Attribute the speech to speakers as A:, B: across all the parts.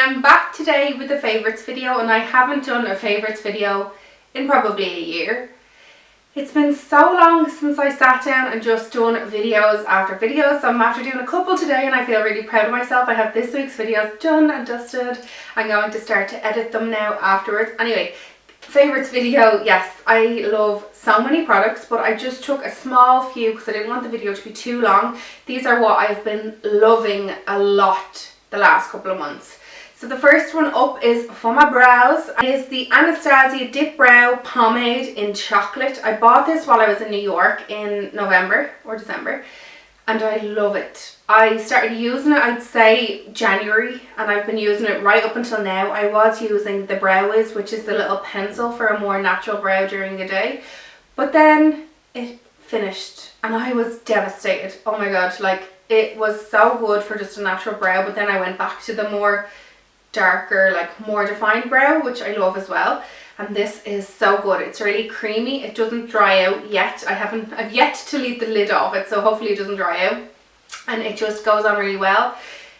A: am back today with a favourites video, and I haven't done a favourites video in probably a year. It's been so long since I sat down and just done videos after videos, so I'm after doing a couple today and I feel really proud of myself. I have this week's videos done and dusted. I'm going to start to edit them now afterwards. Anyway, favourites video, yes, I love so many products, but I just took a small few because I didn't want the video to be too long. These are what I've been loving a lot the last couple of months. So the first one up is for my brows. It is the Anastasia Dip Brow Pomade in Chocolate. I bought this while I was in New York in November or December, and I love it. I started using it, I'd say January, and I've been using it right up until now. I was using the Brow Wiz, which is the little pencil for a more natural brow during the day, but then it finished and I was devastated. Oh my god, like it was so good for just a natural brow, but then I went back to the more darker, like more defined brow, which I love as well. And this is so good. It's really creamy. It doesn't dry out yet. I've yet to leave the lid off it, so hopefully it doesn't dry out. And it just goes on really well.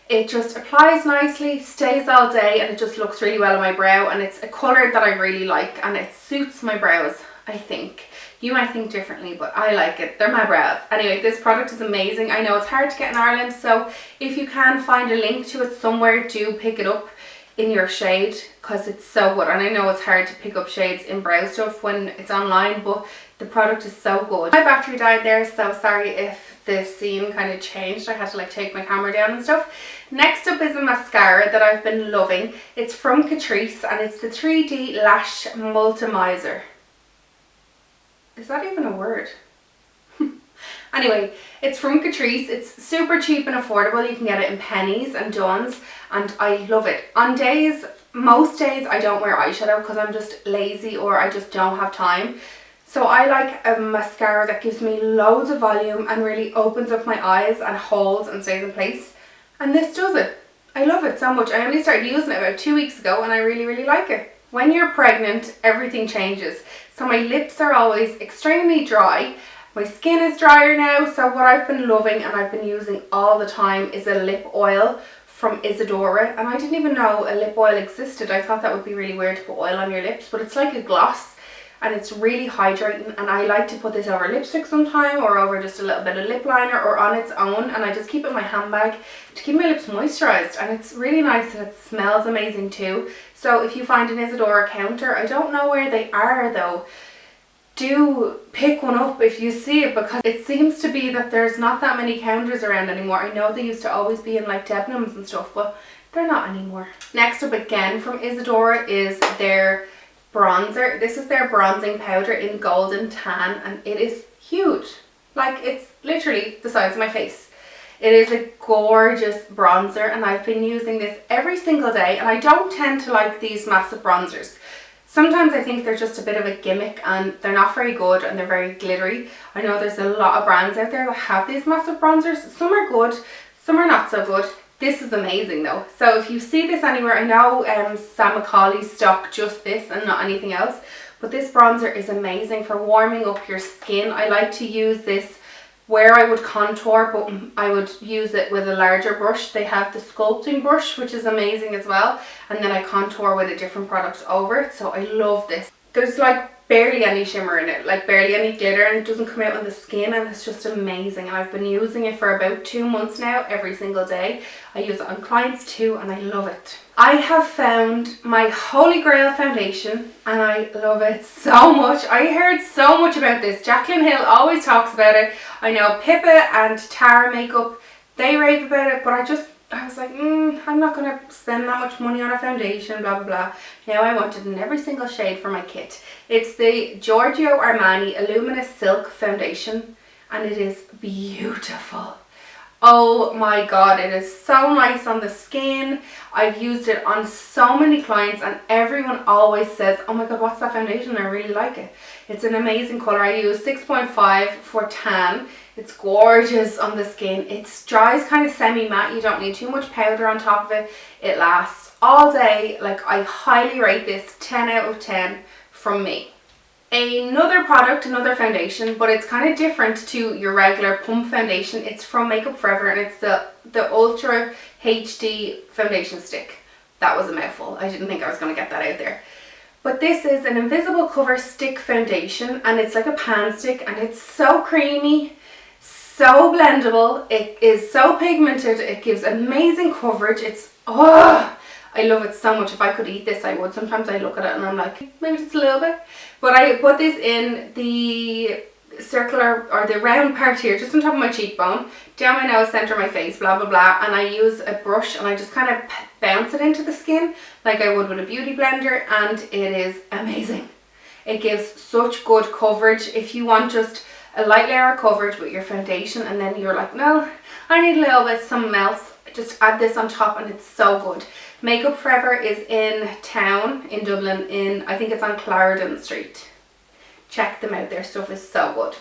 A: It just applies nicely, stays all day, and it just looks really well on my brow. And it's a colour that I really like, and it suits my brows, I think. You might think differently, but I like it. They're my brows. Anyway, this product is amazing. I know it's hard to get in Ireland, so if you can find a link to it somewhere, do pick it up in your shade, because it's so good. And I know it's hard to pick up shades in brow stuff when it's online, but the product is so good. My battery died there, so sorry if the scene kind of changed. I had to like take my camera down and stuff. Next up is a mascara that I've been loving. It's from Catrice and it's the 3D Lash Multimizer. Is that even a word? Anyway, it's from Catrice. It's super cheap and affordable. You can get it in pennies and Dunnes, and I love it. On days, most days I don't wear eyeshadow because I'm just lazy or I just don't have time. So I like a mascara that gives me loads of volume and really opens up my eyes and holds and stays in place. And this does it. I love it so much. I only started using it about 2 weeks ago and I really like it. When you're pregnant, everything changes. So my lips are always extremely dry. My skin is drier now, so what I've been loving and I've been using all the time is a lip oil from Isadora. And I didn't even know a lip oil existed. I thought that would be really weird to put oil on your lips, but it's like a gloss and it's really hydrating. And I like to put this over lipstick sometime or over just a little bit of lip liner or on its own. And I just keep it in my handbag to keep my lips moisturised. And it's really nice and it smells amazing too. So if you find an Isadora counter, I don't know where they are though, do pick one up if you see it, because it seems to be that there's not that many counters around anymore. I know they used to always be in like Debenhams and stuff, but they're not anymore. Next up again from Isadora is their bronzer. This is their bronzing powder in Golden Tan and it is huge. Like it's literally the size of my face. It is a gorgeous bronzer and I've been using this every single day, and I don't tend to like these massive bronzers. Sometimes I think they're just a bit of a gimmick and they're not very good and they're very glittery. I know there's a lot of brands out there that have these massive bronzers. Some are good, some are not so good. This is amazing though. So if you see this anywhere, I know Sam McCauley stock just this and not anything else, but this bronzer is amazing for warming up your skin. I like to use this where I would contour, but I would use it with a larger brush. They have the sculpting brush, which is amazing as well, and then I contour with a different product over it. So I love this. There's like barely any shimmer in it, like barely any glitter, and it doesn't come out on the skin, and it's just amazing. And I've been using it for about 2 months now, every single day. I use it on clients too and I love it. I have found my holy grail foundation and I love it so much. I heard so much about this. Jaclyn Hill always talks about it. I know Pippa and Tara Makeup, they rave about it, but I was like, I'm not going to spend that much money on a foundation, blah blah blah. Now I want it in every single shade for my kit. It's the Giorgio Armani Luminous Silk Foundation and it is beautiful. Oh my god, it is so nice on the skin. I've used it on so many clients and everyone always says, oh my god, what's that foundation? I really like it. It's an amazing colour. I use 6.5 for tan. It's gorgeous on the skin. It dries kind of semi-matte. You don't need too much powder on top of it. It lasts all day. Like, I highly rate this 10 out of 10 from me. Another product, another foundation, but it's kind of different to your regular pump foundation. It's from Makeup Forever and it's the Ultra HD foundation stick. that was a mouthful. I didn't think I was going to get that out there. But this is an invisible cover stick foundation, and it's like a pan stick, and it's so creamy, so blendable. It is so pigmented. It gives amazing coverage. It's, oh, I love it so much. If I could eat this, I would. Sometimes I look at it and I'm like, maybe just a little bit. But I put this in the circular or the round part here, just on top of my cheekbone, down my nose, center of my face, blah blah blah, and I use a brush and I just kind of bounce it into the skin like I would with a beauty blender, and it is amazing. It gives such good coverage. If you want just a light layer of coverage with your foundation and then you're like, no, I need a little bit something else, just add this on top and it's so good. Makeup Forever is in town in Dublin, in, I think it's on Clarendon Street. Check them out, their stuff is so good.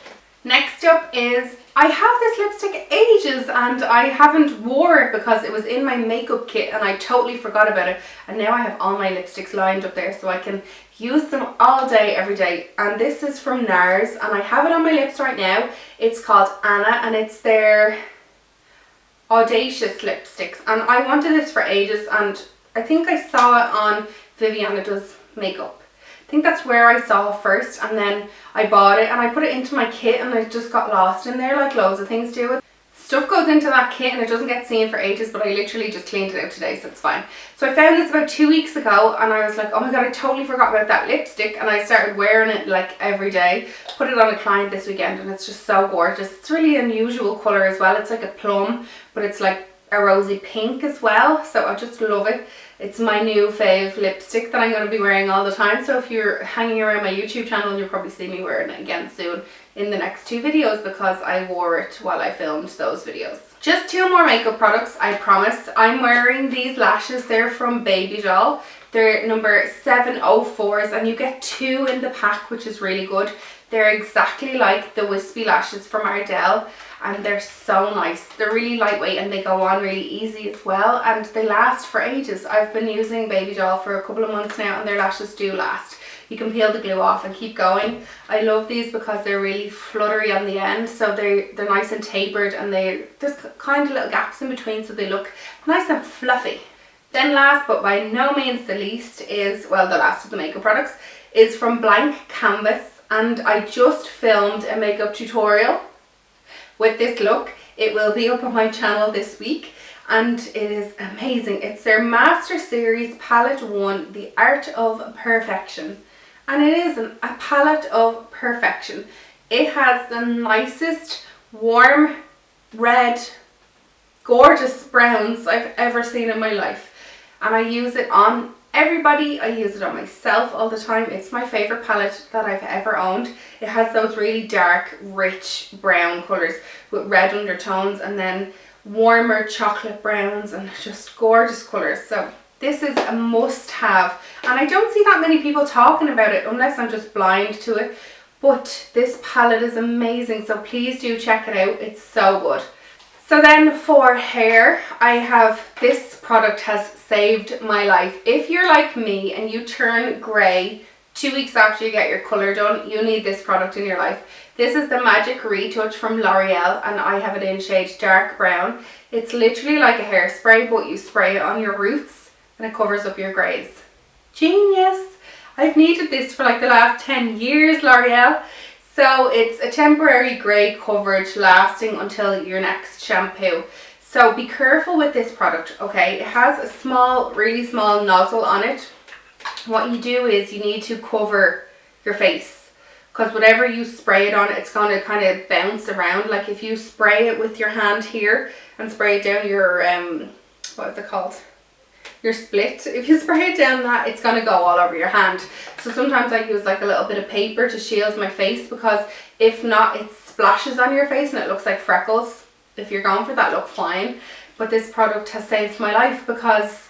A: Next up is, I have this lipstick ages and I haven't wore it because it was in my makeup kit and I totally forgot about it, and now I have all my lipsticks lined up there so I can use them all day, every day. And this is from NARS and I have it on my lips right now. It's called Anna and it's their Audacious lipsticks, and I wanted this for ages, and I think I saw it on Viviana Does Makeup. I think that's where I saw it first, and then I bought it and I put it into my kit and it just got lost in there like loads of things do. Stuff goes into that kit and it doesn't get seen for ages, but I literally just cleaned it out today, so it's fine. So I found this about 2 weeks ago and I was like, oh my god, I totally forgot about that lipstick, and I started wearing it like every day. Put it on a client this weekend and it's just so gorgeous. It's really unusual colour as well. It's like a plum, but it's like a rosy pink as well, so I just love it. It's my new fave lipstick that I'm going to be wearing all the time, so if you're hanging around my YouTube channel, you'll probably see me wearing it again soon in the next 2 videos because I wore it while I filmed those videos. Just 2 more makeup products, I promise. I'm wearing these lashes. They're from Baby Doll. They're number 704s and you get 2 in the pack, which is really good. They're exactly like the wispy lashes from Ardell and they're so nice. They're really lightweight and they go on really easy as well, and they last for ages. I've been using Baby Doll for a couple of months now and their lashes do last. You can peel the glue off and keep going. I love these because they're really fluttery on the end, so they're nice and tapered, and there's kind of little gaps in between so they look nice and fluffy. Then last but by no means the least is, well, the last of the makeup products is from Blank Canvas, and I just filmed a makeup tutorial with this look. It will be up on my channel this week and it is amazing. It's their Master Series Palette 1, The Art of Perfection, and it is a palette of perfection. It has the nicest warm red gorgeous browns I've ever seen in my life, and I use it on everybody. I use it on myself all the time. It's my favorite palette that I've ever owned. It has those really dark rich brown colours with red undertones and then warmer chocolate browns and just gorgeous colours. So this is a must have, and I don't see that many people talking about it unless I'm just blind to it, but this palette is amazing, so please do check it out. It's so good. So then for hair, I have, this product has saved my life. If you're like me and you turn grey 2 weeks after you get your colour done, you need this product in your life. This is the Magic Retouch from L'Oreal and I have it in shade dark brown. It's literally like a hairspray, but you spray it on your roots and it covers up your greys. Genius! I've needed this for like the last 10 years, L'Oreal. So it's a temporary grey coverage lasting until your next shampoo. So be careful with this product, okay? It has a small, really small nozzle on it. What you do is you need to cover your face, because whatever you spray it on, it's going to kind of bounce around. Like if you spray it with your hand here and spray it down your, what is it called? Your split. If you spray it down that, it's going to go all over your hand. So sometimes I use like a little bit of paper to shield my face, because if not, it splashes on your face and it looks like freckles. If you're going for that look, fine. But this product has saved my life because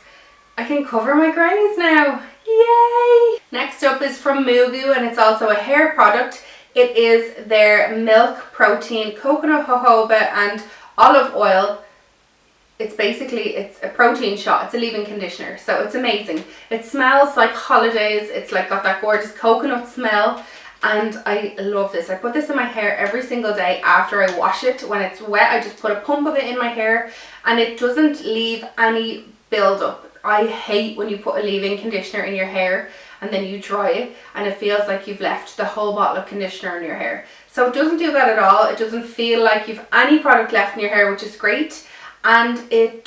A: I can cover my greys now. Yay! Next up is from Mugu, and it's also a hair product. It is their Milk Protein Coconut Jojoba and Olive Oil. It's a protein shot. It's a leave-in conditioner, so it's amazing. It smells like holidays. It's like got that gorgeous coconut smell, and I love this. I put this in my hair every single day after I wash it. When it's wet, I just put a pump of it in my hair and it doesn't leave any build-up. I hate when you put a leave-in conditioner in your hair and then you dry it and it feels like you've left the whole bottle of conditioner in your hair. So it doesn't do that at all. It doesn't feel like you've any product left in your hair, which is great. And it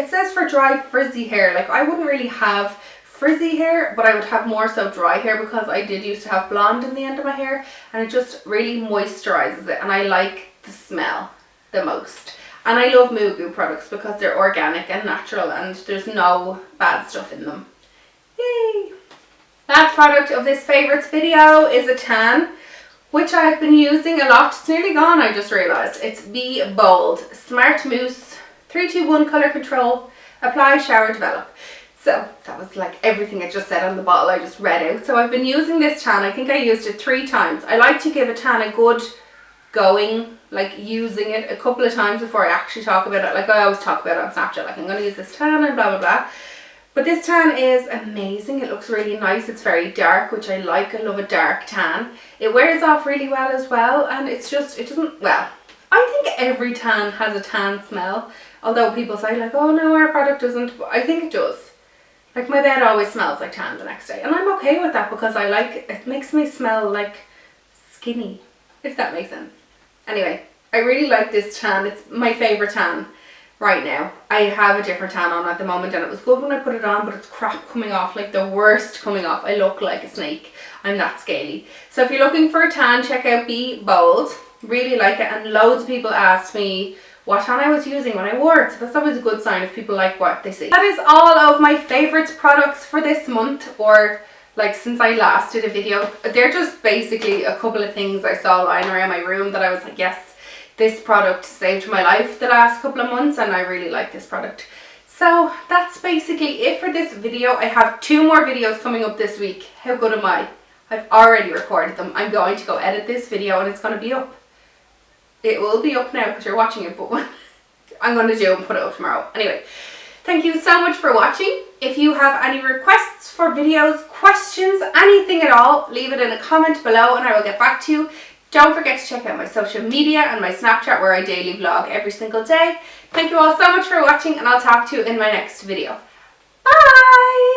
A: says for dry frizzy hair. Like, I wouldn't really have frizzy hair, but I would have more so dry hair because I did used to have blonde in the end of my hair, and it just really moisturizes it, and I like the smell the most. And I love Mugu products because they're organic and natural and there's no bad stuff in them. Yay! Last product of this favourites video is a tan, which I've been using a lot. It's nearly gone, I just realised. It's Be Bold Smart Mousse 321 Colour Control Apply, Shower, Develop. So that was like everything it just said on the bottle I just read out. So I've been using this tan. I think I used it 3 times. I like to give a tan a good going, like using it a couple of times before I actually talk about it. Like I always talk about it on Snapchat, like I'm going to use this tan and blah blah blah. But this tan is amazing. It looks really nice. It's very dark, which I like. I love a dark tan. It wears off really well as well, and it's just, it doesn't, well, I think every tan has a tan smell. Although people say like, oh no, our product doesn't, but I think it does. Like my bed always smells like tan the next day, and I'm okay with that because I like, it makes me smell like skinny, if that makes sense. Anyway, I really like this tan. It's my favourite tan right now. I have a different tan on at the moment and it was good when I put it on, but it's crap coming off, like the worst coming off. I look like a snake. I'm that scaly. So if you're looking for a tan, check out Be Bold. Really like it, and loads of people asked me what tan I was using when I wore it, so that's always a good sign if people like what they see. That is all of my favourite products for this month, or like since I last did a video. They're just basically a couple of things I saw lying around my room that I was like, yes, this product saved my life the last couple of months and I really like this product. So that's basically it for this video. I have 2 more videos coming up this week. How good am I? I've already recorded them. I'm going to go edit this video and it's going to be up. It will be up now because you're watching it, but I'm going to do and put it up tomorrow. Anyway, thank you so much for watching. If you have any requests for videos, questions, anything at all, leave it in a comment below and I will get back to you. Don't forget to check out my social media and my Snapchat where I daily vlog every single day. Thank you all so much for watching and I'll talk to you in my next video. Bye!